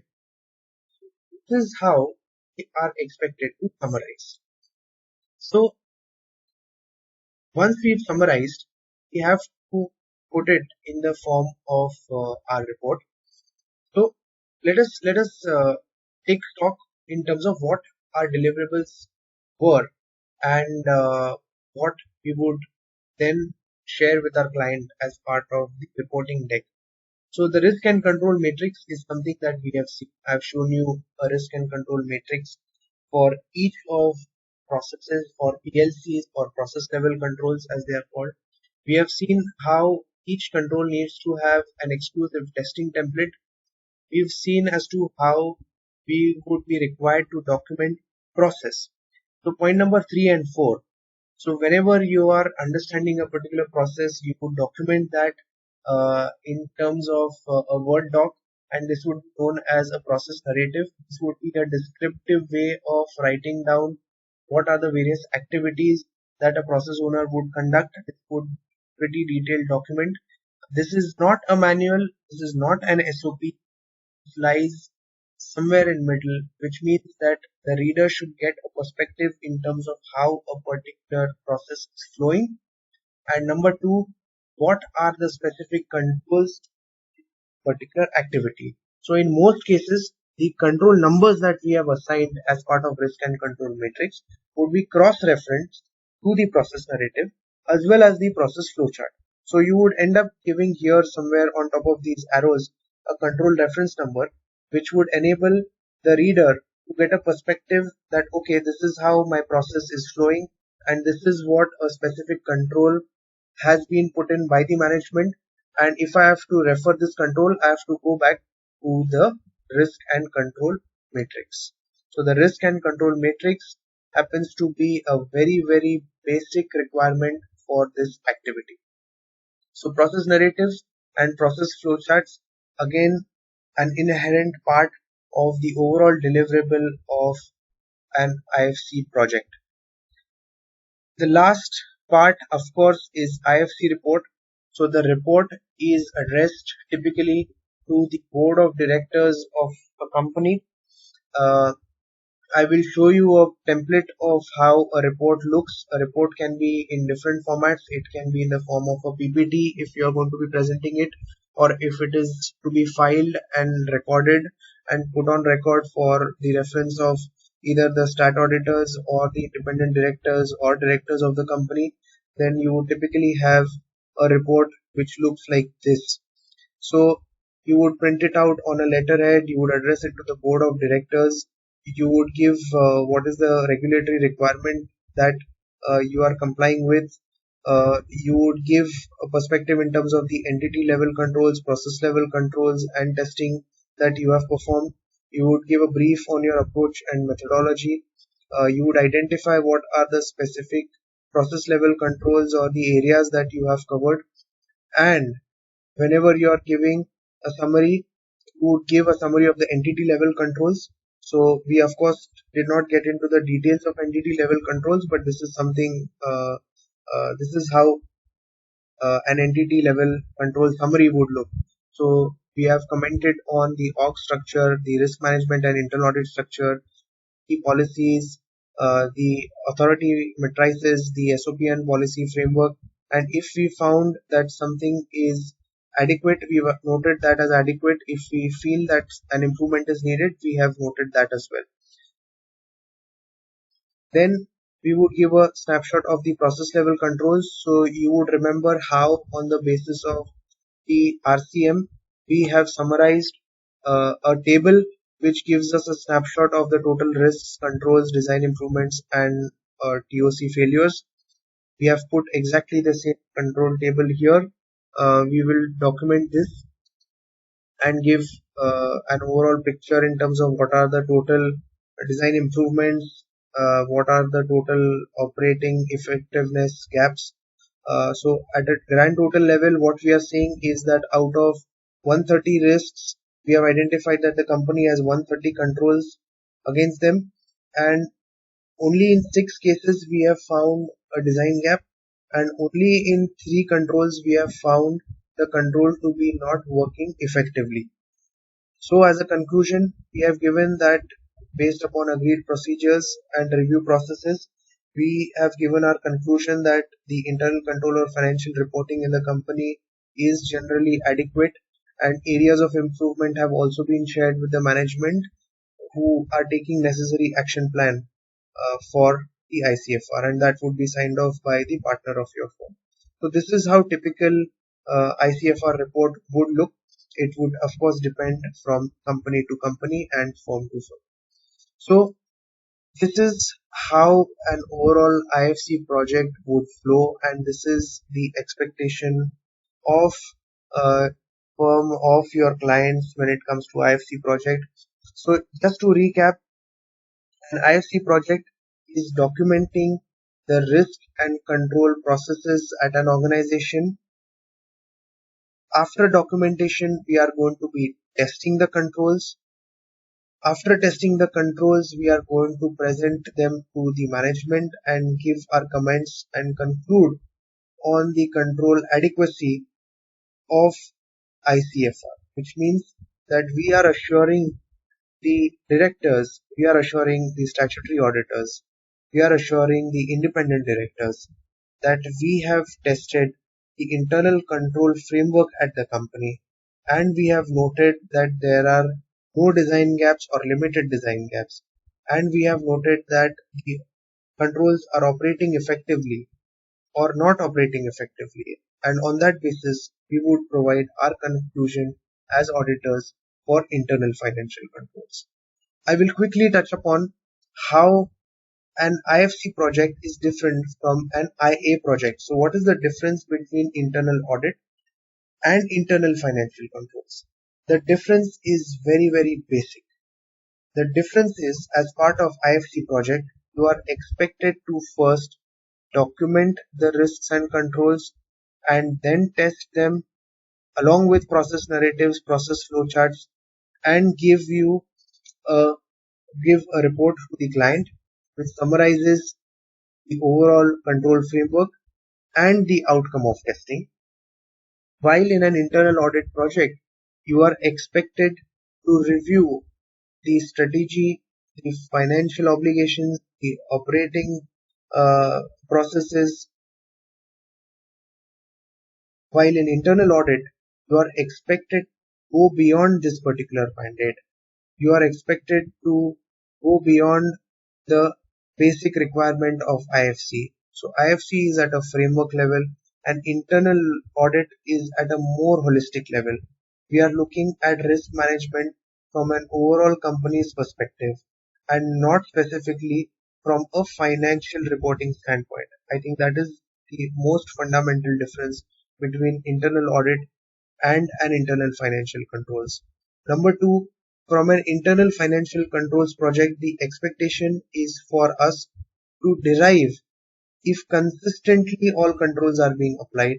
This is how we are expected to summarize. So once we've summarized, we have to put it in the form of our report. So let us take stock in terms of what our deliverables were and what we would then share with our client as part of the reporting deck. So the risk and control matrix is something that we have seen. I've shown you a risk and control matrix for each of processes or PLCs or process level controls as they are called. We have seen how each control needs to have an exclusive testing template. We've seen as to how we would be required to document process. So point number 3 and 4. So whenever you are understanding a particular process, you would document that in terms of a Word doc, and this would be known as a process narrative. This would be a descriptive way of writing down what are the various activities that a process owner would conduct. It would be a pretty detailed document. This is not a manual. This is not an SOP. It lies somewhere in middle, which means that the reader should get a perspective in terms of how a particular process is flowing. And number 2, what are the specific controls particular activity. So in most cases, the control numbers that we have assigned as part of risk and control matrix would be cross-referenced to the process narrative as well as the process flowchart. So you would end up giving here somewhere on top of these arrows a control reference number, which would enable the reader to get a perspective that, okay, this is how my process is flowing and this is what a specific control has been put in by the management, and if I have to refer this control, I have to go back to the risk and control matrix. So the risk and control matrix happens to be a very basic requirement for this activity. So process narratives and process flowcharts, again, an inherent part of the overall deliverable of an IFC project. The last part, of course, is IFC report. So the report is addressed typically to the board of directors of a company. I will show you a template of how a report looks. A report can be in different formats. It can be in the form of a PPT if you are going to be presenting it, or if it is to be filed and recorded and put on record for the reference of either the stat auditors or the independent directors or directors of the company, then you would typically have a report which looks like this. So you would print it out on a letterhead, you would address it to the board of directors, you would give what is the regulatory requirement that you are complying with. You would give a perspective in terms of the entity level controls, process level controls, and testing that you have performed. You would give a brief on your approach and methodology. You would identify what are the specific process level controls or the areas that you have covered. And whenever you are giving a summary, you would give a summary of the entity level controls. So we of course did not get into the details of entity level controls, but this is something, this is how an entity level control summary would look. So we have commented on the org structure, the risk management and internal audit structure, the policies, the authority matrices, the SOP and policy framework, and if we found that something is adequate, we have noted that as adequate. If we feel that an improvement is needed, we have noted that as well. Then we would give a snapshot of the process level controls. So you would remember how on the basis of the RCM, we have summarized a table which gives us a snapshot of the total risks, controls, design improvements, and TOC failures. We have put exactly the same control table here. We will document this and give an overall picture in terms of what are the total design improvements, what are the total operating effectiveness gaps. So at a grand total level, what we are saying is that out of 130 risks, we have identified that the company has 130 controls against them, and only in 6 cases we have found a design gap, and only in 3 controls we have found the control to be not working effectively. So as a conclusion, we have given that based upon agreed procedures and review processes, we have given our conclusion that the internal control or financial reporting in the company is generally adequate, and areas of improvement have also been shared with the management who are taking necessary action plan for the ICFR, and that would be signed off by the partner of your firm. So this is how typical ICFR report would look. It would of course depend from company to company and firm to firm. So this is how an overall IFC project would flow, and this is the expectation of a firm, of your clients when it comes to IFC project. So just to recap, an IFC project is documenting the risk and control processes at an organization. After documentation, we are going to be testing the controls. After testing the controls, we are going to present them to the management and give our comments and conclude on the control adequacy of ICFR, which means that we are assuring the directors, we are assuring the statutory auditors, we are assuring the independent directors that we have tested the internal control framework at the company, and we have noted that there are no design gaps or limited design gaps, and we have noted that the controls are operating effectively or not operating effectively, and on that basis, we would provide our conclusion as auditors for internal financial controls. I will quickly touch upon how an IFC project is different from an IA project. So what is the difference between internal audit and internal financial controls? The difference is very, very basic. The difference is, as part of IFC project, you are expected to first document the risks and controls and then test them along with process narratives, process flowcharts, and a give a report to the client which summarizes the overall control framework and the outcome of testing. While in an internal audit project, you are expected to review the strategy, the financial obligations, the operating processes. While in internal audit, you are expected to go beyond this particular mandate. You are expected to go beyond the basic requirement of IFC. So IFC is at a framework level and internal audit is at a more holistic level. We are looking at risk management from an overall company's perspective and not specifically from a financial reporting standpoint. I think that is the most fundamental difference between internal audit and an internal financial controls. Number two, from an internal financial controls project, the expectation is for us to derive if consistently all controls are being applied.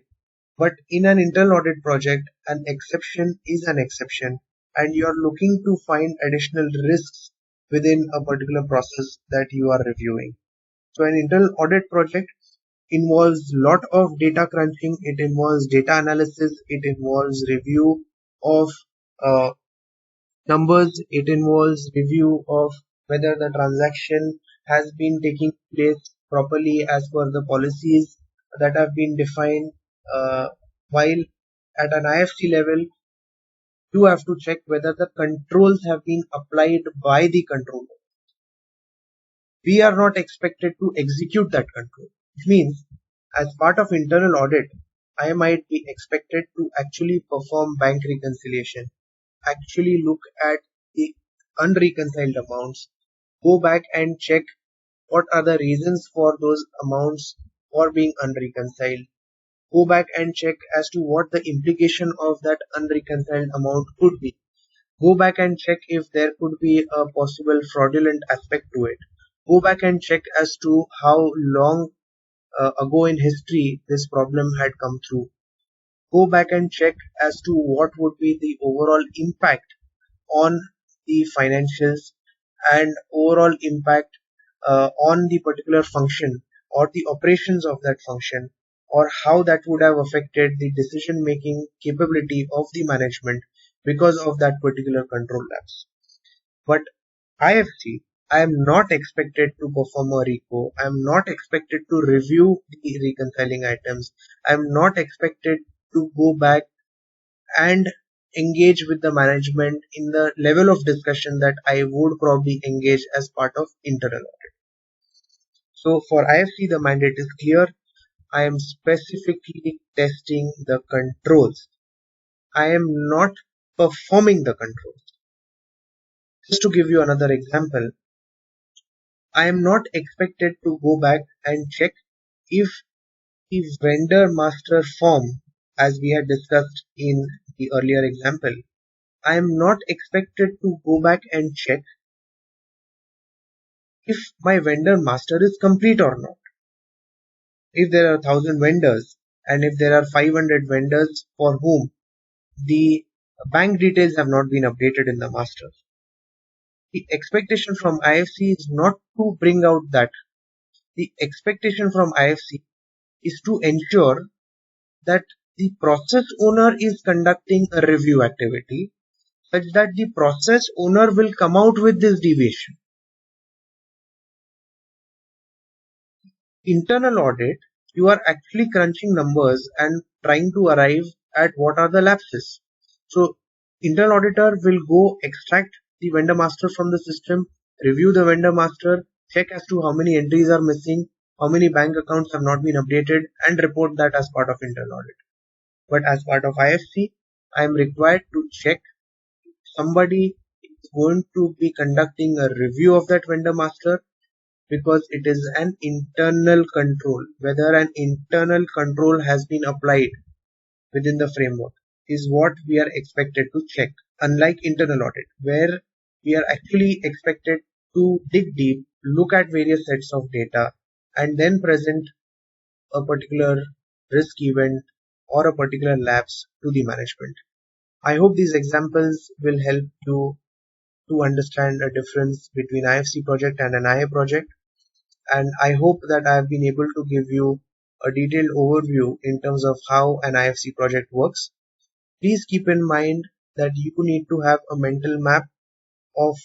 But in an internal audit project, an exception is an exception, and you are looking to find additional risks within a particular process that you are reviewing. So an internal audit project involves lot of data crunching, it involves data analysis, it involves review of uh, numbers, it involves review of whether the transaction has been taking place properly as per the policies that have been defined. While at an IFC level, you have to check whether the controls have been applied by the controller. We are not expected to execute that control, which means as part of internal audit, I might be expected to actually perform bank reconciliation, actually look at the unreconciled amounts, go back and check what are the reasons for those amounts for being unreconciled, go back and check as to what the implication of that unreconciled amount could be, go back and check if there could be a possible fraudulent aspect to it, go back and check as to how long ago in history this problem had come through, go back and check as to what would be the overall impact on the financials and overall impact on the particular function or the operations of that function, or how that would have affected the decision making capability of the management because of that particular control lapse. But IFC, I am not expected to perform a RICO. I am not expected to review the reconciling items. I am not expected to go back and engage with the management in the level of discussion that I would probably engage as part of internal audit. So for IFC, the mandate is clear. I am specifically testing the controls. I am not performing the controls. Just to give you another example, I am not expected to go back and check if the vendor master form, as we had discussed in the earlier example, I am not expected to go back and check if my vendor master is complete or not. If there are 1,000 vendors and if there are 500 vendors for whom the bank details have not been updated in the master, the expectation from IFC is not to bring out that. The expectation from IFC is to ensure that the process owner is conducting a review activity such that the process owner will come out with this deviation. Internal audit, you are actually crunching numbers and trying to arrive at what are the lapses. So internal auditor will go extract the vendor master from the system, review the vendor master, check as to how many entries are missing, how many bank accounts have not been updated, and report that as part of internal audit. But as part of IFC, I am required to check somebody is going to be conducting a review of that vendor master, because it is an internal control. Whether an internal control has been applied within the framework is what we are expected to check. Unlike internal audit, where we are actually expected to dig deep, look at various sets of data, and then present a particular risk event or a particular lapse to the management. I hope these examples will help you to understand a difference between IFC project and an IA project, and I hope that I have been able to give you a detailed overview in terms of how an IFC project works. Please keep in mind that you need to have a mental map of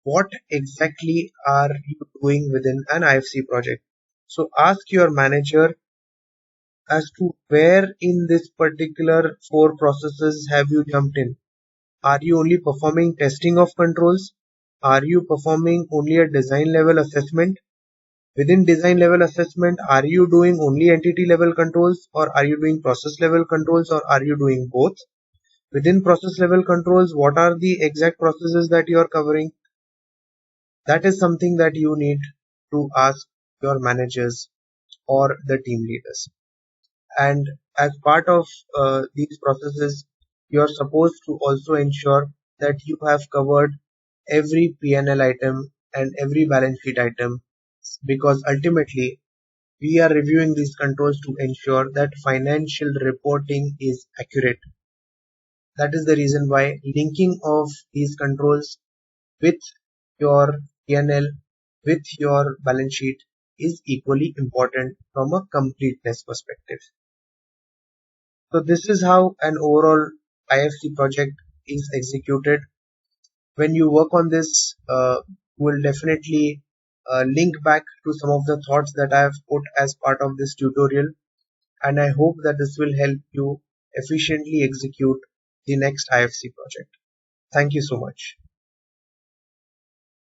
what exactly are you doing within an IFC project. So ask your manager as to where in this particular four processes have you jumped in. Are you only performing testing of controls? Are you performing only a design level assessment? Within design level assessment, are you doing only entity level controls, or are you doing process level controls, or are you doing both? Within process level controls, what are the exact processes that you are covering? That is something that you need to ask your managers or the team leaders. And as part of these processes, you are supposed to also ensure that you have covered every P&L item and every balance sheet item, because ultimately we are reviewing these controls to ensure that financial reporting is accurate. That is the reason why linking of these controls with your P&L, with your balance sheet, is equally important from a completeness perspective. So this is how an overall IFC project is executed. When you work on this, we'll definitely link back to some of the thoughts that I have put as part of this tutorial, and I hope that this will help you efficiently execute the next IFC project. Thank you so much.